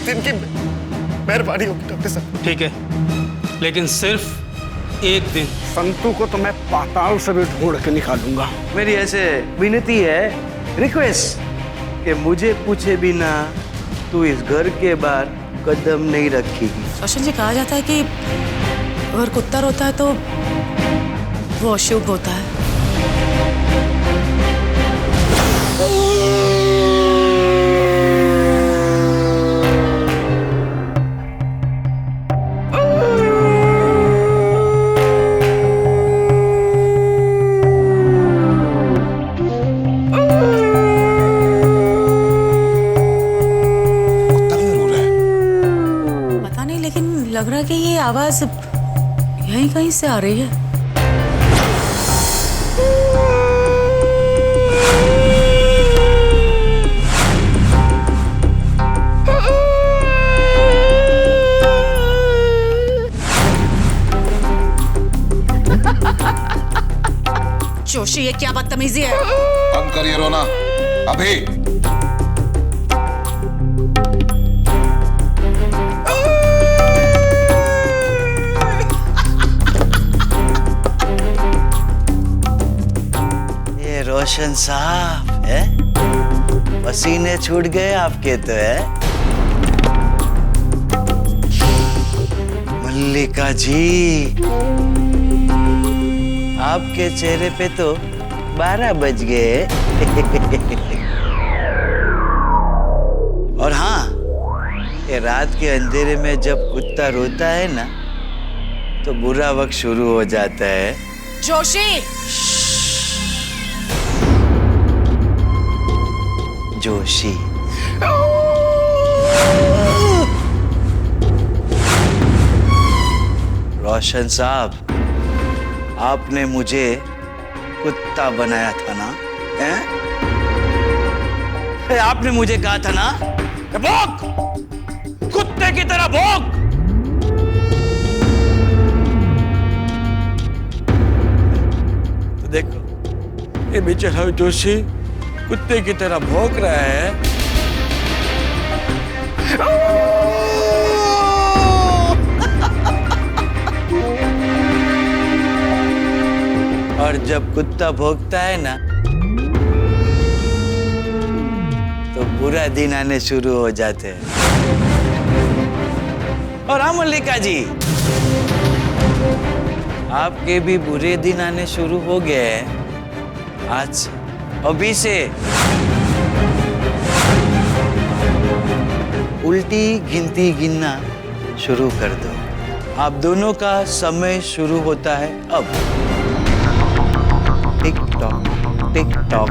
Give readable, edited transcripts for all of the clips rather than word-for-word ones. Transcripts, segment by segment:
एक दिन की मेहरबानी होगी डॉक्टर साहब। ठीक है, लेकिन सिर्फ एक दिन। संतू को तो मैं पाताल से भी ढूंढ के निकालूंगा। मेरी ऐसे विनती है, रिक्वेस्ट, कि मुझे पूछे बिना तू इस घर के बाहर कदम नहीं रखेगी। रोशन जी, कहा जाता है कि अगर कुत्ता रोता है तो वो अशुभ होता है। पता नहीं, लेकिन लग रहा है कि ये आवाज यहीं कहीं से आ रही है। जोशी, ये क्या बदतमीजी है? बंद करिए रोना अभी। ये रोशन साहब है, पसीने छूट गए आपके तो है। मल्लिका जी, आपके चेहरे पे तो 12 बज गए। और हाँ, ये रात के अंधेरे में जब कुत्ता रोता है ना, तो बुरा वक्त शुरू हो जाता है। जोशी! जोशी। रोशन साहब, आपने मुझे कुत्ता बनाया था ना? हैं? आपने मुझे कहा था ना, भौंक, कुत्ते की तरह भौंक। तो देखो, ये बेचारा जोशी कुत्ते की तरह भौंक रहा है। और जब कुत्ता भौंकता है ना, तो बुरा दिन आने शुरू हो जाते हैं। और हाँ मल्लिका जी, आपके भी बुरे दिन आने शुरू हो गए हैं आज से, अभी से। उल्टी गिनती गिनना शुरू कर दो। आप दोनों का समय शुरू होता है अब। टिक टॉक, टिक टॉक,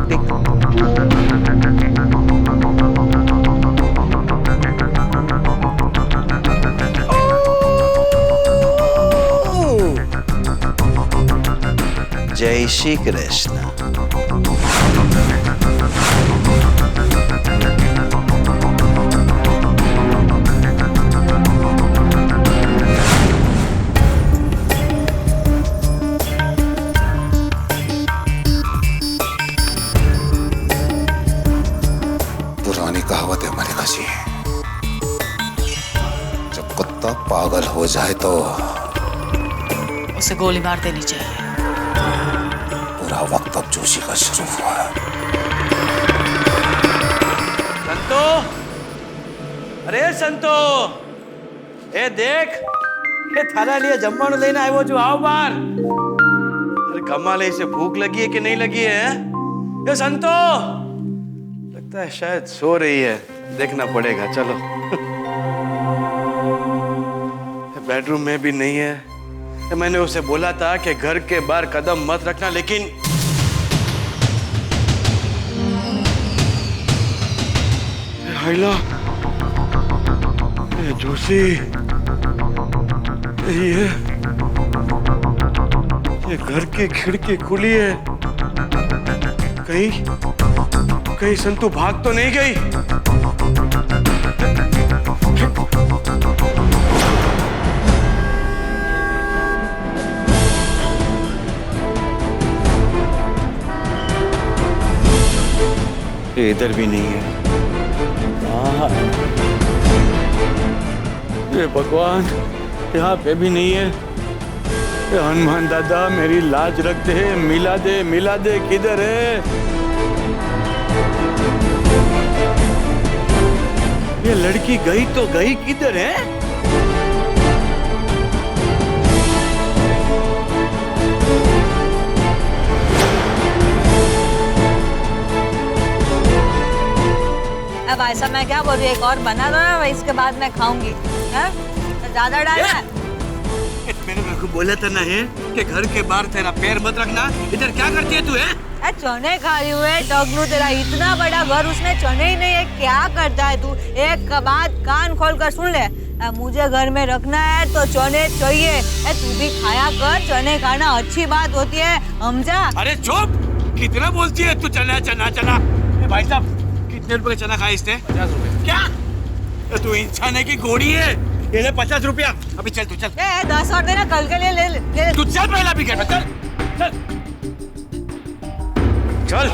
टिक। जय श्री कृष्ण। कहावत है मल्लिका जी, जब कुत्ता पागल हो जाए तो उसे गोली मार देनी चाहिए। पूरा वक्त अब जोशी का शुरू हुआ है। संतो, अरे संतो, ए देख, ये थाला लिए जम्मन लेने आए वो जो आओ बाहर। अरे कमाल, इसे भूख लगी है कि नहीं लगी है? ये संतो, लगता है शायद सो रही है, देखना पड़ेगा। चलो। बेडरूम में भी नहीं है। मैंने उसे बोला था कि घर के बाहर कदम मत रखना, लेकिन हाइला, ये जोशी, ये घर की खिड़की खुली है। कहीं संतू भाग तो नहीं गई? इधर भी नहीं है। ये भगवान यहाँ पे भी नहीं है। ये हनुमान दादा मेरी लाज रख दे, मिला दे किधर है? ये लड़की गई तो गई, किधर है? अब ऐसा मैं क्या बोलूं, एक और बना दो ना, इसके बाद मैं खाऊंगी। ज्यादा डालना है। मैंने मेरे को बोला था ना है कि घर के बाहर तेरा पैर मत रखना। इधर क्या करती है तू है? चने खाई हुए टगलू, तेरा इतना बड़ा घर, उसमें चने ही नहीं है, क्या करता है तू? एक बात कान खोल कर सुन ले, मुझे घर में रखना है तो चने चाहिए। तू भी खाया कर, चने खाना अच्छी बात होती है, समझा? अरे चुप, कितना बोलती है तू? चना चना चना। भाई साहब कितने रुपए का चना खाया इसने? 50 रुपए। क्या तू इंसान है कि घोड़ी है? ये ले 50 रुपया। अभी चल तू चल। 10 और देना, कल के लिए ले। तू चल पहला भी कर, चल चल चल।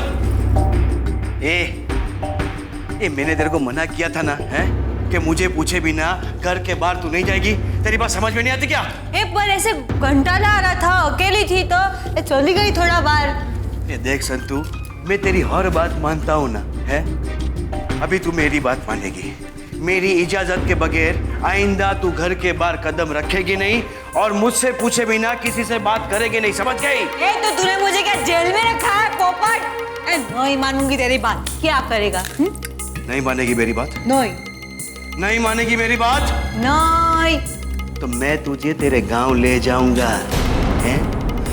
ए मैंने तेरे को मना किया था ना है कि मुझे पूछे बिना घर के बाहर तू नहीं जाएगी। तेरी बात समझ में नहीं आती क्या? पर ऐसे घंटा ला रहा था, अकेली थी तो चली गई थोड़ा बाहर। ये देख संतू, मैं तेरी हर बात मानता हूँ ना है। अभी तू मेरी बात मानेगी। मेरी इजाजत के बगैर आइंदा तू घर के बाहर कदम रखेगी नहीं और मुझसे पूछे बिना किसी से बात करेगी नहीं, समझ गई? तो तूने मुझे क्या जेल में रखा है पोपट? नहीं मानूंगी तेरी बात। क्या करेगा? नहीं मानेगी मेरी बात? नहीं मानेगी मेरी बात? नहीं। तो मैं तुझे तेरे गांव ले जाऊंगा है?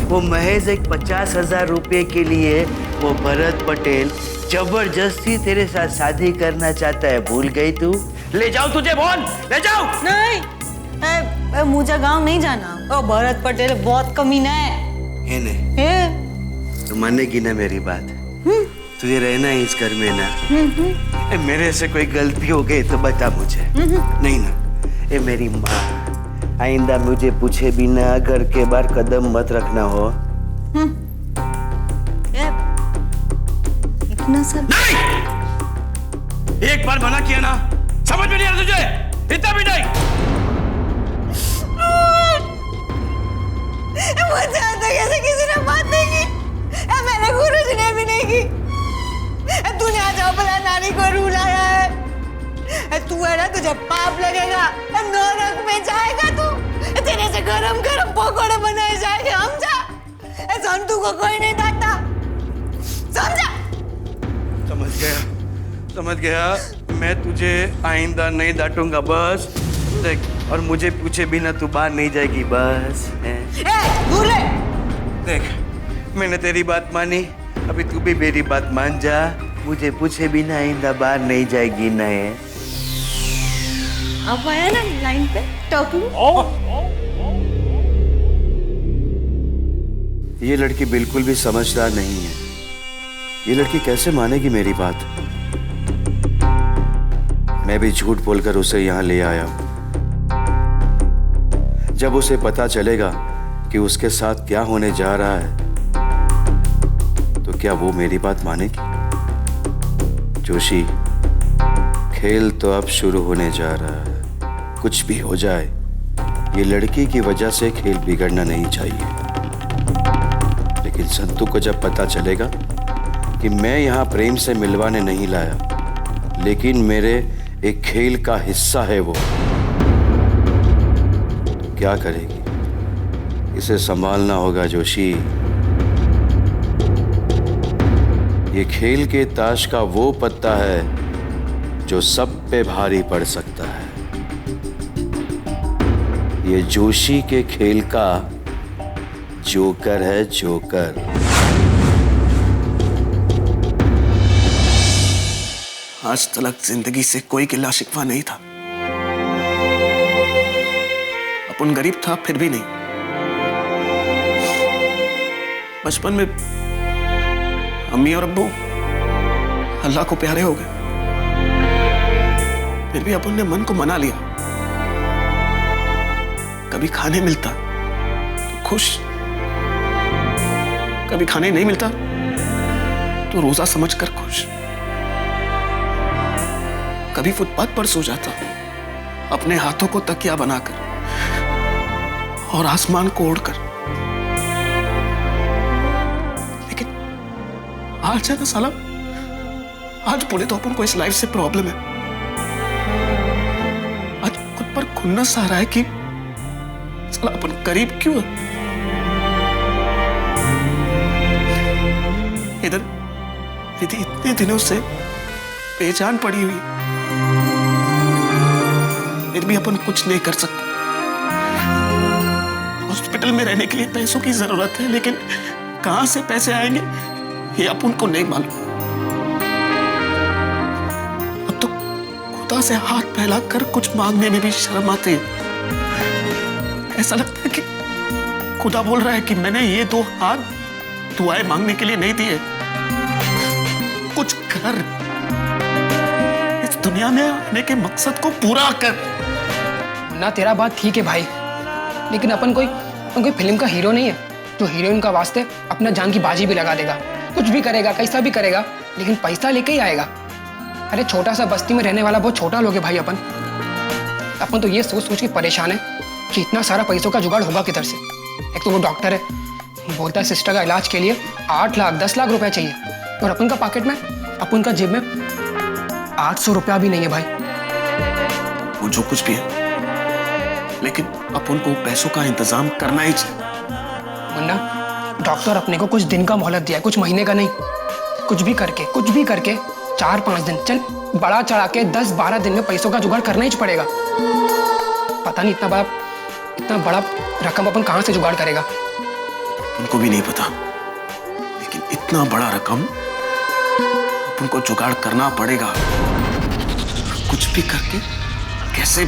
वो महज एक 50,000 रुपए के लिए वो भरत पटेल जबरदस्ती तेरे साथ शादी करना चाहता है, भूल गई तू? ले जाओ तुझे, बोल ले जाओ। नहीं, मुझे गांव नहीं जाना। वो भरत पटेल बहुत कमीना है नहीं। तो मानेगी ना मेरी बात? तुझे रहना है इस घर में ना? मेरे से कोई गलती हो गई तो बता मुझे। नहीं ना? ये मेरी माँ, आइंदा मुझे पूछे बिना घर के बाहर कदम मत रखना हो। इतना सब नहीं! एक बार मना किया ना, समझ में नहीं आ रहा तुझे? इतना भी नहीं। मुझे तो कैसे किसी ने बात नहीं की, मैंने गुरुजी ने भी नहीं की। तूने आज अपना नानी को रुलाया है। तू है ना, तुझे पाप लगेगा, नरक में जाएगा तू। तेरे से गरम गरम पकोड़े बनाए जाएंगे, समझा? संतू को कोई नहीं डांटता, समझा? समझ गया। मैं तुझे आइंदा नहीं डांटूंगा, बस देख। और मुझे पूछे बिना तू बाहर नहीं जाएगी, बस। दूर रह। देख, मैंने तेरी बात मानी, अभी तू भी मेरी बात मान जा। मुझे पूछे बिना आइंदा बाहर नहीं जाएगी ना? अब आया ना लाइन पे टोकू। ये लड़की बिल्कुल भी समझदार नहीं है। ये लड़की कैसे मानेगी मेरी बात? मैं भी झूठ बोलकर उसे यहाँ ले आया हूं। जब उसे पता चलेगा कि उसके साथ क्या होने जा रहा है, तो क्या वो मेरी बात मानेगी? जोशी, खेल तो अब शुरू होने जा रहा है। कुछ भी हो जाए, ये लड़की की वजह से खेल बिगड़ना नहीं चाहिए। लेकिन संतू को जब पता चलेगा कि मैं यहाँ प्रेम से मिलवाने नहीं लाया, लेकिन मेरे एक खेल का हिस्सा है वो, तो क्या करेगी? इसे संभालना होगा जोशी। ये खेल के ताश का वो पत्ता है जो सब पे भारी पड़ सकता है। ये जोशी के खेल का जोकर है, जोकर। आज तक जिंदगी से कोई गिला शिकवा नहीं था। अपन गरीब था फिर भी नहीं। बचपन में अम्मी और अब्बू अल्लाह को प्यारे हो गए, फिर भी अपन ने मन को मना लिया। कभी खाने मिलता तो खुश, कभी खाने नहीं मिलता तो रोजा समझकर खुश। कभी फुटपाथ पर सो जाता अपने हाथों को तकिया बनाकर और आसमान को ओढ़कर। लेकिन आज है ना साला, आज बोले तो अपन को इस लाइफ से प्रॉब्लम है। आज खुद पर खुन्नस आ रहा है कि साला अपन करीब क्यों है। इधर विधि इतने दिनों से बेजान पड़ी हुई, फिर भी अपन कुछ नहीं कर सकते। हॉस्पिटल में रहने के लिए पैसों की जरूरत है, लेकिन कहां से पैसे आएंगे ये अपन को नहीं मालूम। अब तो खुदा से हाथ फैला कर कुछ मांगने में भी शर्म आती है। ऐसा लगता है कि खुदा बोल रहा है कि मैंने ये 2 हाथ दुआएं मांगने के लिए नहीं दिए, कुछ कर, इस दुनिया में आने के मकसद को पूरा कर। ना तेरा बात ठीक है भाई, लेकिन अपन कोई फिल्म का हीरो नहीं है जो हीरोइन का वास्ते अपना जान की बाजी भी लगा देगा, कुछ भी करेगा, कैसा भी करेगा, लेकिन पैसा लेके ही आएगा। अरे छोटा सा बस्ती में रहने वाला बहुत छोटा लोग है भाई। अपन तो ये सोच सोच के परेशान है कि इतना सारा पैसों का जुगाड़ होगा किधर से। एक तो वो डॉक्टर है, बोलता है सिस्टर का इलाज के लिए 8 लाख 10 लाख रुपया चाहिए, और अपन का पॉकेट में, अपन का जेब में 800 रुपया भी नहीं है भाई। वो जो कुछ भी है, लेकिन अपन को पैसों का इंतजाम करना ही चाहिए। मुन्ना, डॉक्टर अपने को कुछ दिन का मोहलत दिया है, कुछ महीने का नहीं। कुछ भी करके 4-5 दिन, चल बड़ा चढ़ा के 10-12 दिन में पैसों का जुगाड़ करना ही पड़ेगा। पता नहीं इतना बड़ा रकम अपन कहां से जुगाड़ करेगा। उनको भी नहीं पता, लेकिन इतना बड़ा रकम अपन को जुगाड़ करना पड़ेगा, कुछ भी करके, कैसे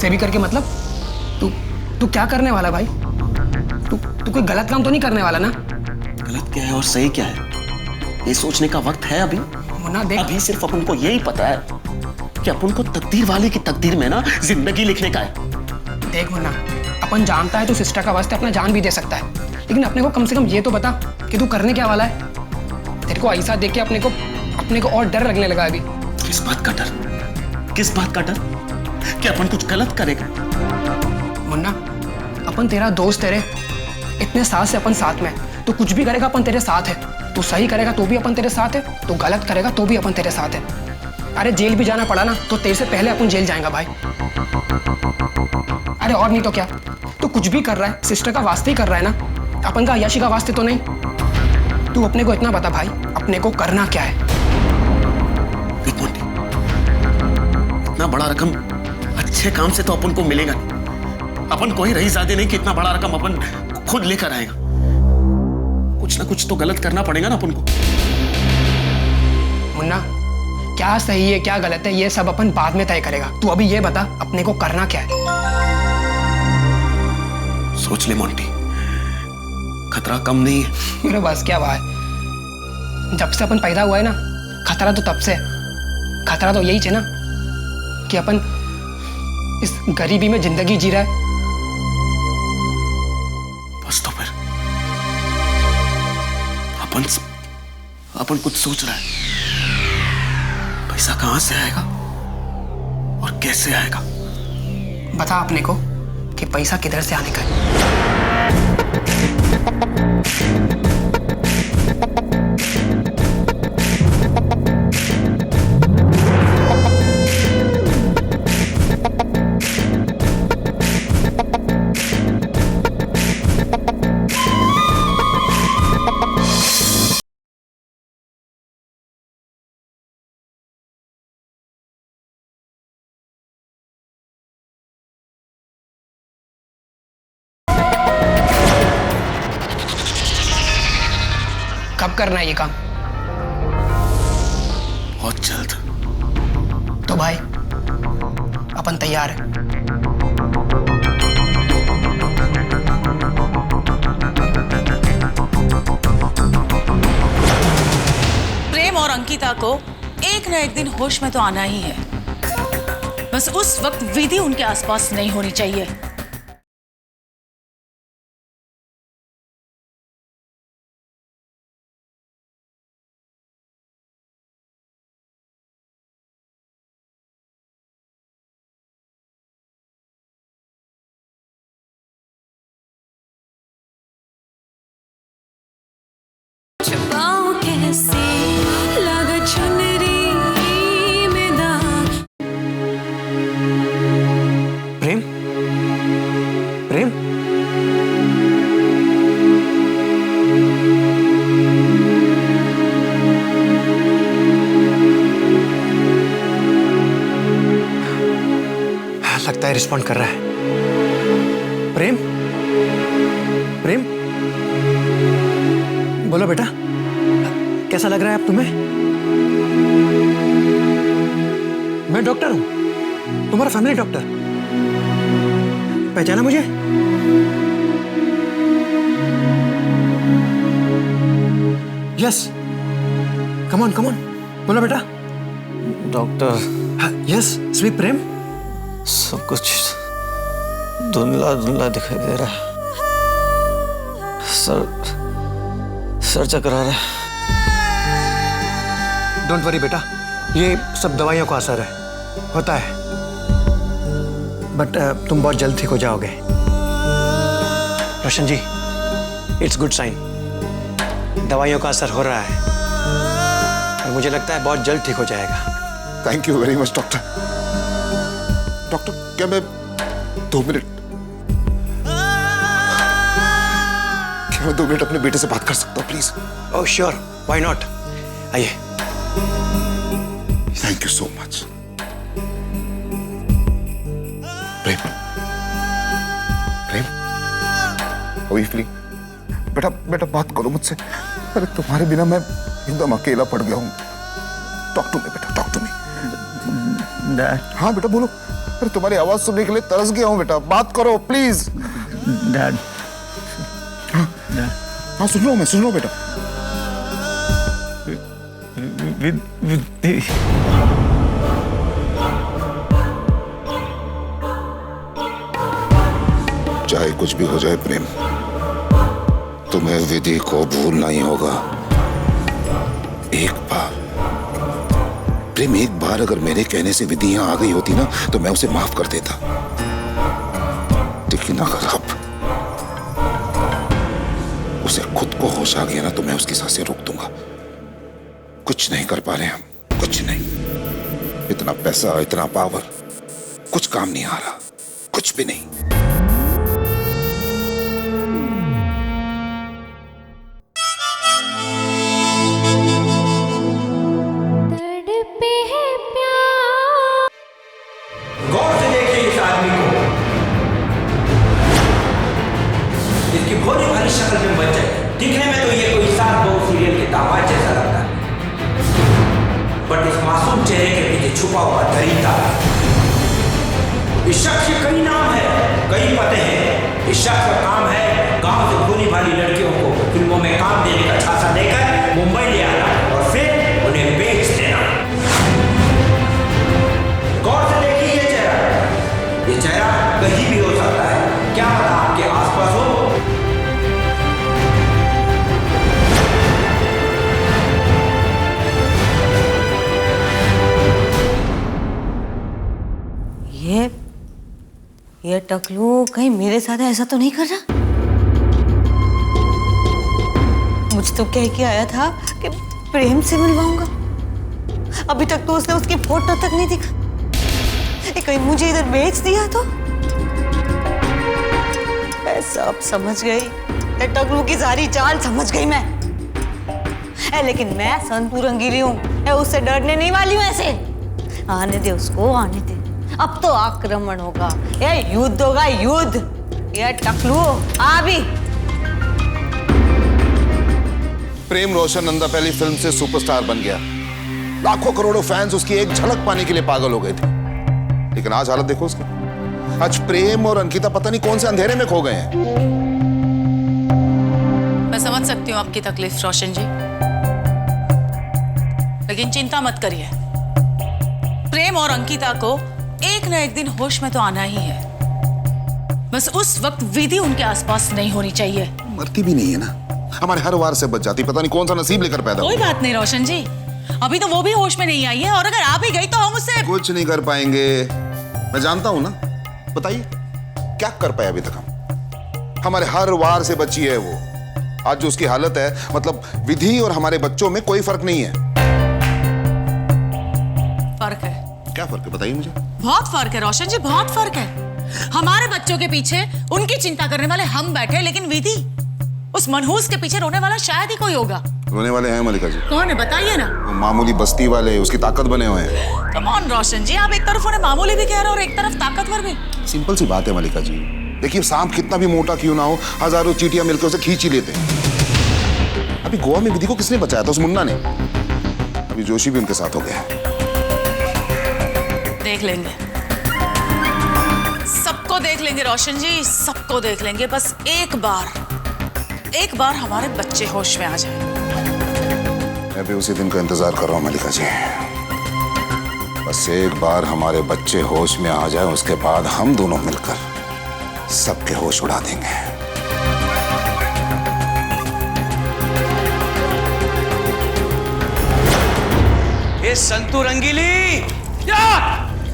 भी करके मतलब तू क्या करने वाला भाई? तू कोई गलत काम तो नहीं करने वाला ना? गलत क्या है और सही क्या है ये सोचने का वक्त है अभी। मुन्ना देख, अभी सिर्फ अपन को यही पता है कि अपन को तकदीर वाले की तकदीर में ना जिंदगी लिखने का है। देख मुन्ना, अपन जानता है तू सिस्टर का वास्ते अपना जान भी दे सकता है, लेकिन अपने को कम से कम ये तो बता कि तू करने क्या वाला है। तेरे को ऐसा देख के अपने को और डर लगने लगा अभी। किस बात का डर? कि अपन कुछ गलत करेगा? मुन्ना, अपन तेरा दोस्त है रे, इतने साल से अपन साथ में। तू कुछ भी करेगा अपन तेरे साथ है, तू सही करेगा तो भी अपन तेरे साथ है, तू गलत करेगा तो भी अपन तेरे साथ है। अरे जेल भी जाना पड़ा ना तो तेरे से पहले अपन जेल जाएगा भाई। अरे और नहीं तो क्या, तू कुछ भी कर रहा है सिस्टर का वास्ते ही कर रहा है ना, अपन का अय्याशी का वास्ते तो नहीं। तू अपने को इतना बता भाई, अपने को करना क्या है? इतना बड़ा रकम अच्छे काम से तो अपन को मिलेगा नहीं। अपन कोई रही ज्यादा नहीं कि इतना बड़ा रकम अपन खुद लेकर आएगा। कुछ ना कुछ तो गलत करना पड़ेगा ना अपन को। मुन्ना, क्या सही है क्या गलत है ये सब अपन बाद में तय करेगा। तू अभी ये बता अपने को करना क्या है? सोच ले मोंटी, खतरा कम नहीं है। मेरे बस क्या हुआ है? जब से अपन पैदा हुआ है ना, खतरा तो तब से। खतरा तो यही है ना कि अपन इस गरीबी में जिंदगी जी रहा है। बस तो फिर अपन कुछ सोच रहा है। पैसा कहां से आएगा और कैसे आएगा? बता अपने को कि पैसा किधर से आने का है। कब करना है ये काम? बहुत जल्द। तो भाई अपन तैयार है। प्रेम और अंकिता को एक न एक दिन होश में तो आना ही है, बस उस वक्त विधि उनके आसपास नहीं होनी चाहिए। रिस्पॉन्ड कर रहा है। प्रेम, प्रेम, बोलो बेटा, कैसा लग रहा है अब तुम्हें? मैं डॉक्टर हूं, तुम्हारा फैमिली डॉक्टर। पहचाना मुझे? यस, कम ऑन, बोलो बेटा। डॉक्टर। यस, स्वीट प्रेम। सब कुछ धुंधला धुंधला दिखाई दे रहा है। सर चकरा रहा है। डोंट वरी बेटा, ये सब दवाइयों का असर है, होता है। बट तुम बहुत जल्द ठीक हो जाओगे। रोशन जी, इट्स गुड साइन, दवाइयों का असर हो रहा है और मुझे लगता है बहुत जल्द ठीक हो जाएगा। Thank you very much doctor. Doctor, क्या मैं 2 मिनट अपने बेटे से बात कर सकता हूँ please? Oh sure, why not, आइए। Thank you so much. Prem, Prem, how are you feeling? बेटा बात करो मुझसे। अरे तुम्हारे बिना मैं एकदम अकेला पड़ गया हूँ। टॉक टू मी बेटा, टॉक टू मी। डैड। हाँ बेटा बोलो। अरे तुम्हारी आवाज सुनने के लिए तरस गया हूँ बेटा, बात करो प्लीज। डैड। हाँ सुन रहा हूँ मैं, सुन रहा हूँ बेटा। विधि। चाहे कुछ भी हो जाए प्रेम, तुम्हें विधि को भूलना ही होगा। एक बार प्रेम, एक बार अगर मेरे कहने से विधि यहां आ गई होती ना तो मैं उसे माफ कर देता। लेकिन अगर अब उसे खुद को होश आ गया ना तो मैं उसकी सांसें रोक दूंगा। कुछ नहीं कर पा रहे हम, कुछ नहीं। इतना पैसा, इतना पावर, कुछ काम नहीं आ रहा, कुछ भी नहीं। गौर से देखिए इस आदमी को, इसकी भोली भाली शक्ल में बच जाए। दिखने में तो ये कोई 7 सीरियल के दामाद जैसा लगता है, बट इस मासूम चेहरे के पीछे छुपा हुआ दरिंदा। इस शख्स के कई नाम है, कई पते हैं। इस शख्स का काम है गांव से भोली भाली लड़कियों को फिल्मों में काम देने का झांसा देकर मुंबई ले आना और फिर उन्हें बेच देना। गौर से देखिए ये चेहरा कहीं भी हो सकता है, क्या पता आपके आसपास हो। ये टकलू कहीं मेरे साथ ऐसा तो नहीं कर रहा? मुझ तो कह के आया था कि प्रेम से मिलवाऊंगा। अभी तक तो उसने उसकी फोटो तक नहीं दिखा। कहीं मुझे इधर बेच दिया तो? मैं सब समझ गई, टकलू की सारी चाल समझ गई मैं। लेकिन मैं संतू रंगीली हूँ, उससे डरने नहीं वाली हूँ। ऐसे आने दे उसको, आने दे। अब तो आक्रमण होगा, ये युद्ध होगा, युद्ध। ये टकलू आ भी। प्रेम रोशन नंदा पहली फिल्म से सुपरस्टार बन गया। लाखों करोड़ों फैंस उसकी एक झलक पाने के लिए पागल हो गए थे। लेकिन आज हालत देखो उसकी। आज प्रेम और अंकिता पता नहीं कौन से अंधेरे में खो गए हैं। मैं समझ सकती हूँ आपकी तकलीफ रोशन जी, लेकिन चिंता मत करिए। प्रेम और अंकिता को एक न एक दिन होश में तो आना ही है। बस उस वक्त विधि उनके आसपास नहीं होनी चाहिए। मरती भी नहीं है ना, हमारे हर वार से बच जाती। पता नहीं कौन सा नसीब लेकर पैदा कोई बात नहीं रोशन जी, अभी तो वो भी होश में नहीं आई है, और अगर आ भी गई तो हम उससे कुछ नहीं कर पाएंगे। मैं जानता हूं ना। बताइए क्या कर पाए अभी तक हम? हमारे हर वार से बची है वो। आज जो उसकी हालत है, मतलब विधि और हमारे बच्चों में कोई फर्क नहीं है। फर्क है। क्या फर्क है बताइए मुझे। बहुत फर्क है रोशन जी, बहुत फर्क है। हमारे बच्चों के पीछे उनकी चिंता करने वाले हम बैठे, लेकिन विधि, उस मनहूस के पीछे रोने वाला शायद ही कोई होगा। रोने वाले हैं मलिका जी। कौन है बताइए ना। वो मामूली बस्ती वाले, उसकी ताकत बने हुए हैं। कम ऑन रोशन जी, आप एक तरफ उन्हें मामूली भी कह रहे हो और एक तरफ ताकतवर भी। सिंपल सी बात है मलिका जी, देखिए सांप कितना भी मोटा क्यों ना हो, हजारों चींटियां मिलकर उसे खींच ही लेते हैं। अभी गोवा में विधि को किसने बचाया था? उस मुन्ना ने। अभी जोशी भी उनके साथ हो गया है। देख लेंगे, सबको देख लेंगे रोशन जी, सबको देख लेंगे। बस एक बार हमारे बच्चे होश में आ जाए। मैं भी उसी दिन का इंतजार कर रहा हूँ मलिका जी। बस एक बार हमारे बच्चे होश में आ जाए, उसके बाद हम दोनों मिलकर सबके होश उड़ा देंगे। ये संतू रंगीली क्या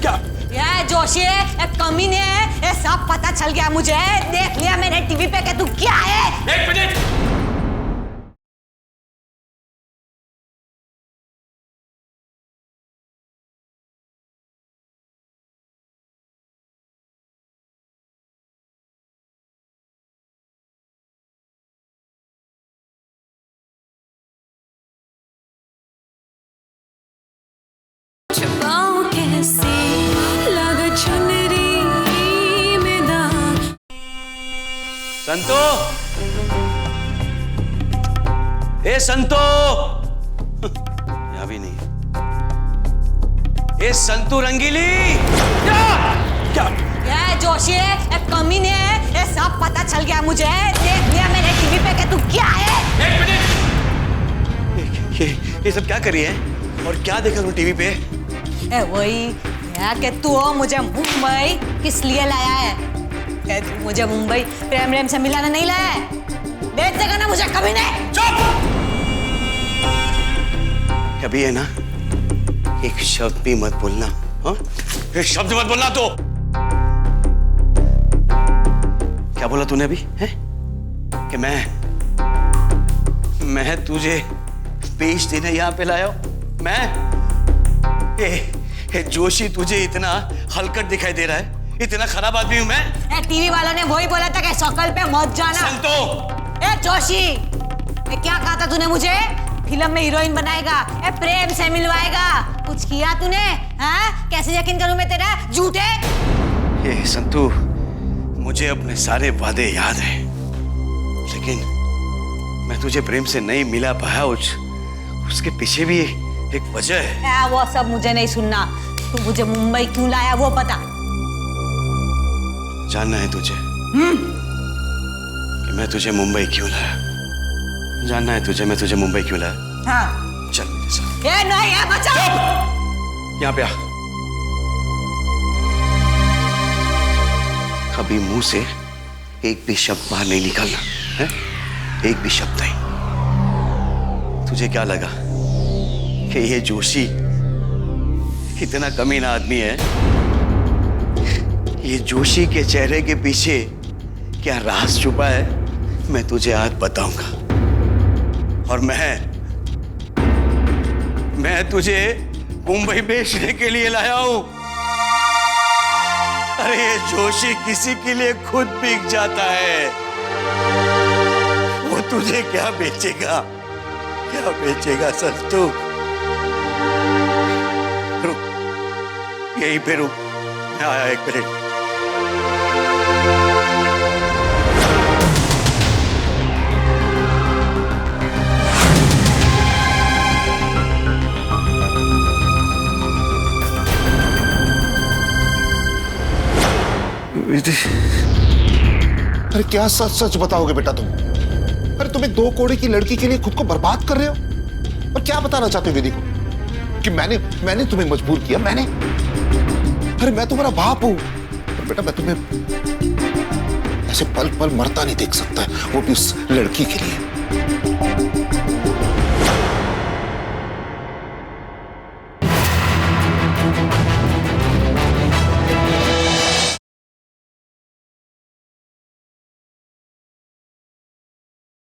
क्या ये जोशी है, कमीने है, ये सब पता चल गया मुझे। देख लिया मैंने टीवी पे कि तू क्या है। एक मिनट, संतो, ए संतो, यहाँ भी नहीं। ए संतू रंगीली क्या क्या ये जोशी है, कमीने है, ये सब पता चल गया मुझे। देख लिया मैंने टीवी पे कि तू क्या है। एक मिनट, ये सब क्या करी है और क्या देखा तुम टीवी पे? वही कि तू मुझे मुंबई किस लिए लाया है? तू मुझे मुंबई प्रेम से मिलाना नहीं लाया है। बेच देगा ना मुझे कभी नहीं। चुप! कभी है ना, एक शब्द भी मत बोलना। हाँ, एक शब्द मत बोलना। तो क्या बोला तूने अभी है? कि मैं तुझे बेच देने यहाँ पे लाया हूं? मैं जोशी तुझे इतना हलकट दिखाई दे रहा है? इतना खराब आदमी हूं मैं? टीवी वालों ने वही बोला था कि शकल पे मत जाना। संतो! जोशी, क्या कहा था तूने मुझे? फिल्म में हीरोइन बनाएगा, प्रेम से मिलवाएगा। कुछ किया तूने? हाँ? कैसे यकीन करूं मैं तेरा? झूठे। ये संतू, मुझे अपने सारे वादे याद हैं, लेकिन मैं तुझे प्रेम से नहीं मिला पाया। उसके पीछे भी एक वजह है। वो सब मुझे नहीं सुनना। तू मुझे मुंबई क्यों लाया वो बता। जानना है तुझे कि मैं तुझे मुंबई क्यों लाया? जानना है तुझे मैं तुझे मुंबई क्यों लाया? हाँ। चल मेरे साथ। ये नहीं है, बचा। यहाँ पे आ। कभी मुंह से एक भी शब्द बाहर नहीं निकालना है? एक भी शब्द नहीं। तुझे क्या लगा कि ये जोशी इतना कमीना आदमी है? ये जोशी के चेहरे के पीछे क्या राज छुपा है, मैं तुझे आज बताऊंगा। और मैं तुझे मुंबई बेचने के लिए लाया हूं। अरे ये जोशी किसी के लिए खुद बिक जाता है। वो तुझे क्या बेचेगा? क्या बेचेगा संतू? रुक, यहीं पे रुक, मैं आया एक मिनट। अरे क्या सच सच बताओगे बेटा तुम? अरे तुम एक 2 करोड़ की लड़की के लिए खुद को बर्बाद कर रहे हो? और क्या बताना चाहते हो विधि को? कि मैंने तुम्हें मजबूर किया? मैंने? अरे मैं तुम्हारा बाप हूं। और बेटा मैं तुम्हें ऐसे पल पल मरता नहीं देख सकता, वो भी उस लड़की के लिए।